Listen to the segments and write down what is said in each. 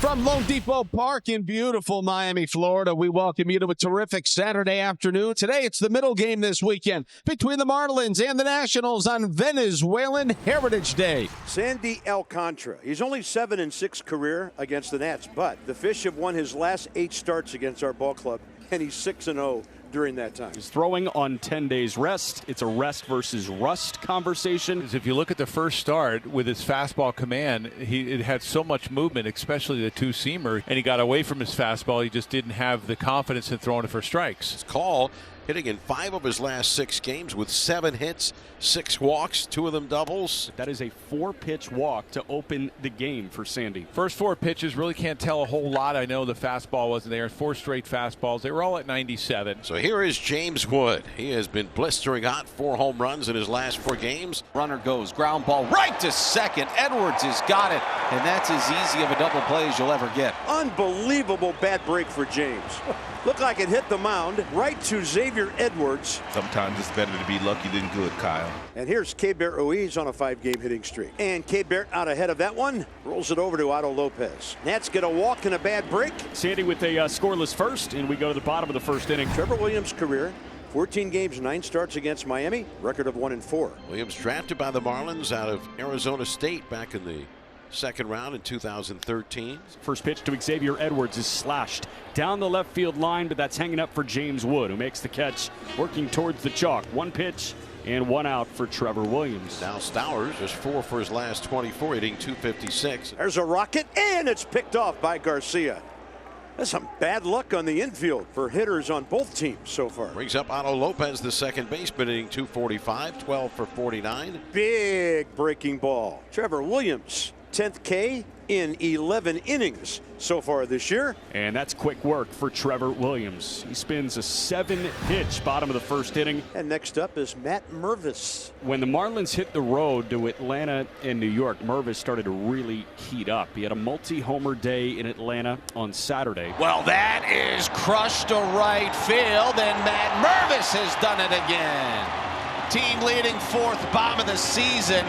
From Lone Depot Park in beautiful Miami, Florida, we welcome you to a terrific Saturday afternoon. Today, it's the middle game this weekend between the Marlins and the Nationals on Venezuelan Heritage Day. Sandy Alcantara, he's only 7-6 career against the Nats, but the Fish have won his last 8 starts against our ball club, and he's 6-0 during that time. He's throwing on 10 days rest. It's a rest versus rust conversation. If you look at the first start with his fastball command, it had so much movement, especially the two-seamer, and he got away from his fastball. He just didn't have the confidence in throwing it for strikes. His call, hitting in 5 of his last 6 games with 7 hits, 6 walks, 2 of them doubles. That is a 4-pitch walk to open the game for Sandy. First 4 pitches, really can't tell a whole lot. I know the fastball wasn't there. 4 straight fastballs. They were all at 97. So here is James Wood. He has been blistering hot, 4 home runs in his last 4 games. Runner goes, ground ball right to second. Edwards has got it, and that's as easy of a double play as you'll ever get. Unbelievable bat break for James. Looked like it hit the mound right to Xavier Edwards. Sometimes it's better to be lucky than good, Kyle. And here's Keibert Ruiz on a 5-game hitting streak. And Keibert out ahead of that one. Rolls it over to Otto Lopez. Nats get a walk and a bad break. Sandy with a scoreless first, and we go to the bottom of the first inning. Trevor Williams' career, 14 games, 9 starts against Miami. Record of 1-4. Williams drafted by the Marlins out of Arizona State back in the second round in 2013. First pitch to Xavier Edwards is slashed down the left field line, but that's hanging up for James Wood, who makes the catch, working towards the chalk. 1 pitch and 1 out for Trevor Williams. Now Stowers just 4 for his last 24, hitting .256. There's a rocket, and it's picked off by Garcia. That's some bad luck on the infield for hitters on both teams so far. Brings up Otto Lopez, the second baseman, hitting .245, 12 for 49. Big breaking ball. Trevor Williams, 10th K in 11 innings so far this year. And that's quick work for Trevor Williams. He spins a 7-pitch bottom of the first inning. And next up is Matt Mervis. When the Marlins hit the road to Atlanta and New York, Mervis started to really heat up. He had a multi-homer day in Atlanta on Saturday. Well, that is crushed to right field, and Matt Mervis has done it again. Team leading 4th bomb of the season,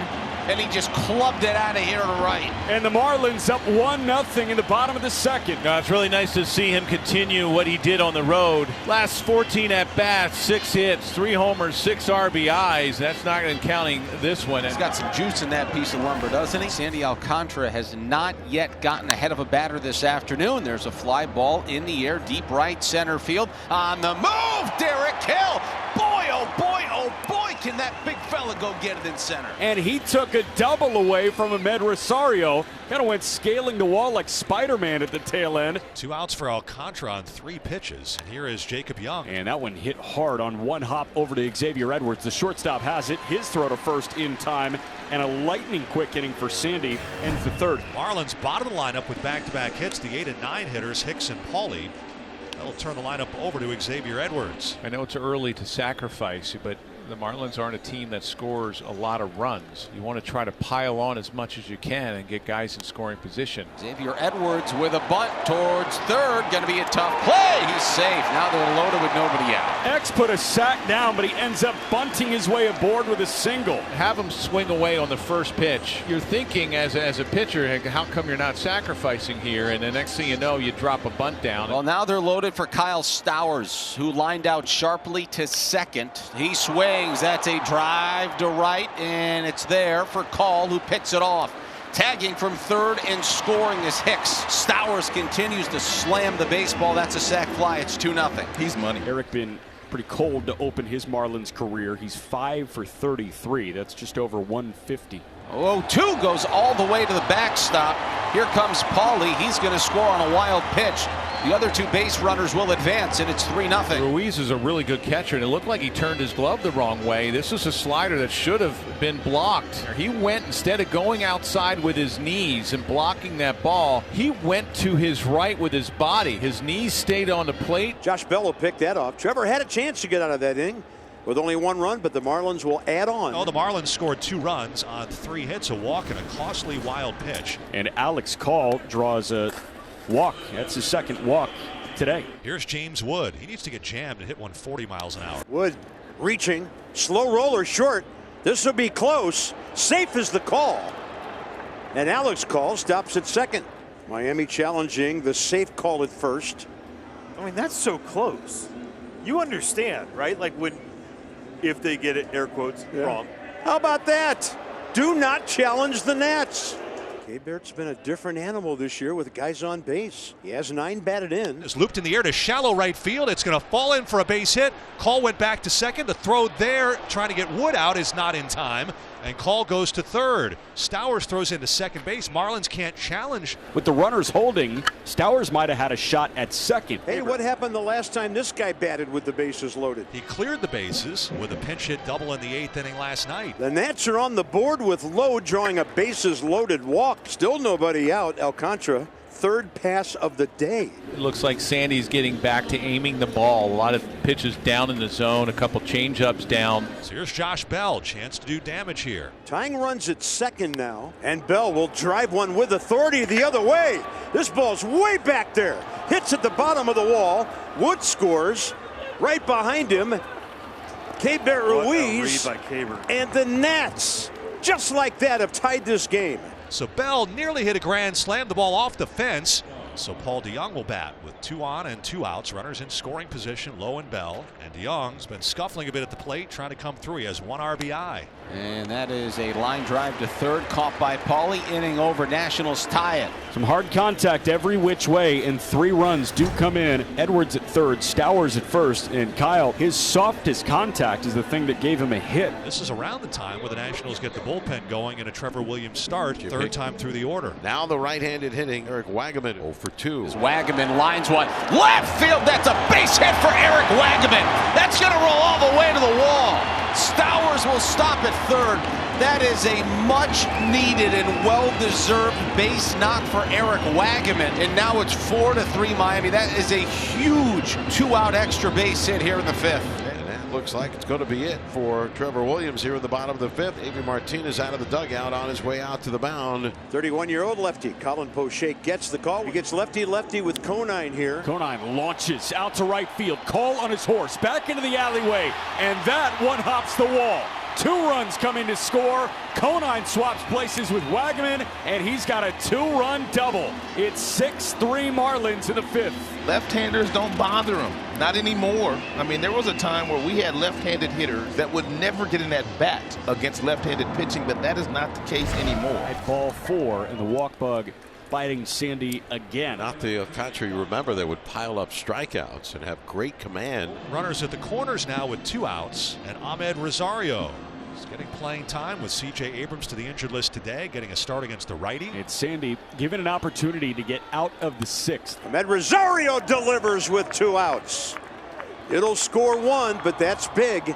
and he just clubbed it out of here to right. And the Marlins up 1-0 in the bottom of the second. It's really nice to see him continue what he did on the road. Last 14 at-bats, 6 hits, 3 homers, 6 RBIs. That's not even counting this one. He's got some juice in that piece of lumber, doesn't he? Sandy Alcantara has not yet gotten ahead of a batter this afternoon. There's a fly ball in the air, deep right center field. On the move, Derek Hill. Boy, oh boy, oh boy, can that big fella go get it in center. And he took a double away from Ahmed Rosario. Kind of went scaling the wall like Spider-Man at the tail end. 2 outs for Alcantara on 3 pitches. And here is Jacob Young. And that one hit hard on 1 hop over to Xavier Edwards. The shortstop has it. His throw to first in time. And a lightning quick inning for Sandy ends the 3rd. Marlins bottom of the lineup with back-to-back hits. The 8 and 9 hitters, Hicks and Pauly. That'll turn the lineup over to Xavier Edwards. I know it's early to sacrifice, but the Marlins aren't a team that scores a lot of runs. You want to try to pile on as much as you can and get guys in scoring position. Xavier Edwards with a bunt towards 3rd. Going to be a tough play. He's safe. Now they're loaded with nobody out. X put a sack down, but he ends up bunting his way aboard with a single. Have him swing away on the first pitch. You're thinking as a pitcher, how come you're not sacrificing here? And the next thing you know, you drop a bunt down. Well, now they're loaded for Kyle Stowers, who lined out sharply to second. He swings. That's a drive to right, and it's there for Call, who picks it off. Tagging from 3rd and scoring is Hicks. Stowers continues to slam the baseball. That's a sac fly. It's 2-0. He's money. Eric been pretty cold to open his Marlins career. He's 5 for 33. That's just over 150. 0-2 goes all the way to the backstop. Here comes Pauly. He's going to score on a wild pitch. The other 2 base runners will advance, and it's 3-0. Ruiz is a really good catcher, and it looked like he turned his glove the wrong way. This was a slider that should have been blocked. He went, instead of going outside with his knees and blocking that ball, he went to his right with his body. His knees stayed on the plate. Josh Bello picked that off. Trevor had a chance to get out of that inning with only 1 run, but the Marlins will add on. Oh, the Marlins scored 2 runs on 3 hits, a walk, and a costly wild pitch. And Alex Call draws a walk. That's his 2nd walk today. Here's James Wood. He needs to get jammed and hit 140 miles an hour. Wood reaching, slow roller short. This will be close. Safe is the call. And Alex Call stops at second. Miami challenging the safe call at first. I mean, that's so close. You understand, right? Like if they get it, air quotes, wrong. How about that? Do not challenge the Nats. K-Bert's been a different animal this year with guys on base. He has 9 batted in. It's looped in the air to shallow right field. It's going to fall in for a base hit. Call went back to second. The throw there, trying to get Wood out, is not in time. And Call goes to third. Stowers throws into second base. Marlins can't challenge. With the runners holding, Stowers might have had a shot at second. Hey, what happened the last time this guy batted with the bases loaded? He cleared the bases with a pinch hit double in the 8th inning last night. The Nats are on the board with Lowe drawing a bases loaded walk. Still nobody out. Alcantara, 3rd pass of the day. It looks like Sandy's getting back to aiming the ball. A lot of pitches down in the zone, a couple change-ups down. So here's Josh Bell, chance to do damage here. Tying runs at second now, and Bell will drive one with authority the other way. This ball's way back there. Hits at the bottom of the wall. Wood scores. Right behind him, K-Bert Ruiz. Read by K-Bert. And the Nats, just like that, have tied this game. So Bell nearly hit a grand slam, the ball off the fence. So Paul DeYoung will bat with 2 on and 2 outs. Runners in scoring position, Lowe and Bell. And DeYoung's been scuffling a bit at the plate, trying to come through. He has 1 RBI. And that is a line drive to third, caught by Pauly. Inning over. Nationals tie it. Some hard contact every which way, and 3 runs do come in. Edwards at third, Stowers at first, and Kyle, his softest contact is the thing that gave him a hit. This is around the time where the Nationals get the bullpen going in a Trevor Williams start, 3rd time through the order. Now the right-handed hitting Eric Wagaman 0 for 2. Wagaman lines one. Left field. That's a base hit for Eric Wagaman. That's going to roll all the way to the wall. Stowers will stop at third. That is a much needed and well-deserved base knock for Eric Wagaman. And now it's 4-3 Miami. That is a huge 2-out extra base hit here in the 5th. And that looks like it's going to be it for Trevor Williams here in the bottom of the 5th. Avy Martinez out of the dugout on his way out to the mound. 31-year-old lefty Colin Poche gets the call. He gets lefty-lefty with Conine here. Conine launches out to right field. Call on his horse. Back into the alleyway. And that one hops the wall. 2 runs coming to score. Conine swaps places with Wagaman, and he's got a 2-run double. It's 6-3 Marlins in the 5th. Left-handers don't bother him. Not anymore. I mean, there was a time where we had left-handed hitters that would never get in that bat against left-handed pitching, but that is not the case anymore. At ball 4, and the walk bug biting Sandy again. Not the country, remember, they would pile up strikeouts and have great command. Runners at the corners now with 2 outs, and Ahmed Rosario is getting playing time with C.J. Abrams to the injured list today, getting a start against the righty. It's Sandy given an opportunity to get out of the 6th. Ahmed Rosario delivers with 2 outs. It'll score 1, but that's big.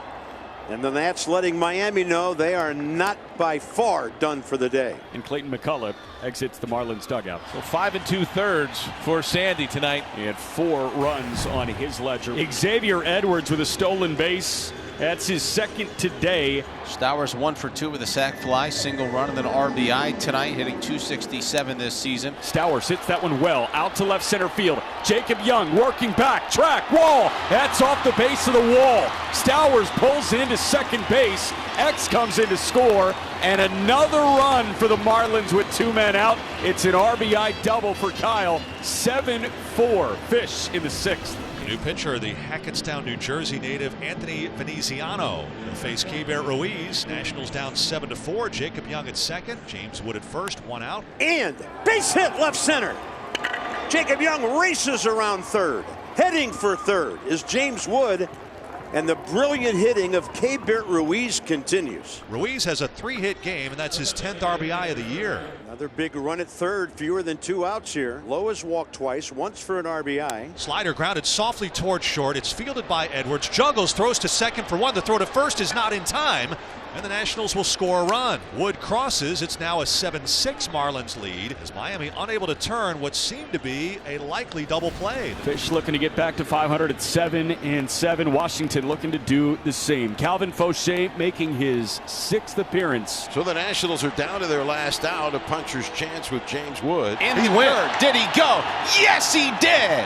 And the Nats letting Miami know they are not by far done for the day. And Clayton McCullough exits the Marlins dugout. So 5 2/3 for Sandy tonight. He had 4 runs on his ledger. Xavier Edwards with a stolen base. That's his 2nd today. Stowers 1 for 2 with a sac fly, single run, and then RBI tonight, hitting .267 this season. Stowers hits that one well out to left center field. Jacob Young working back, track, wall. That's off the base of the wall. Stowers pulls into second base. X comes in to score, and another run for the Marlins with 2 men out. It's an RBI double for Kyle. 7-4 Fish in the 6th. New pitcher, the Hackettstown, New Jersey native Anthony Veneziano. He'll face K-Bert Ruiz. Nationals down 7-4. Jacob Young at second. James Wood at first. 1 out. And base hit left center. Jacob Young races around third. Heading for third is James Wood. And the brilliant hitting of K-Bert Ruiz continues. Ruiz has a 3-hit game, and that's his 10th RBI of the year. Another big run at third, fewer than 2 outs here. Lowe has walked twice, once for an RBI. Slider grounded softly towards short. It's fielded by Edwards. Juggles, throws to second for 1. The throw to first is not in time, and the Nationals will score a run. Wood crosses. It's now a 7-6 Marlins lead as Miami unable to turn what seemed to be a likely double play. Fish looking to get back to 500 at 7-7. Washington looking to do the same. Calvin Fauché making his 6th appearance. So the Nationals are down to their last out. A puncher's chance with James Wood. In the third, did he go? Yes, he did.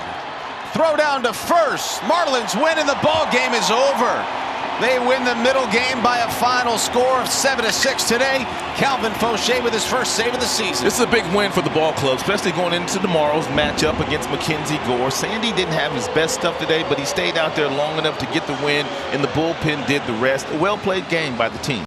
Throw down to first. Marlins win, and the ball game is over. They win the middle game by a final score of 7-6 today. Calvin Fauché with his first save of the season. This is a big win for the ball club, especially going into tomorrow's matchup against Mackenzie Gore. Sandy didn't have his best stuff today, but he stayed out there long enough to get the win, and the bullpen did the rest. A well-played game by the team.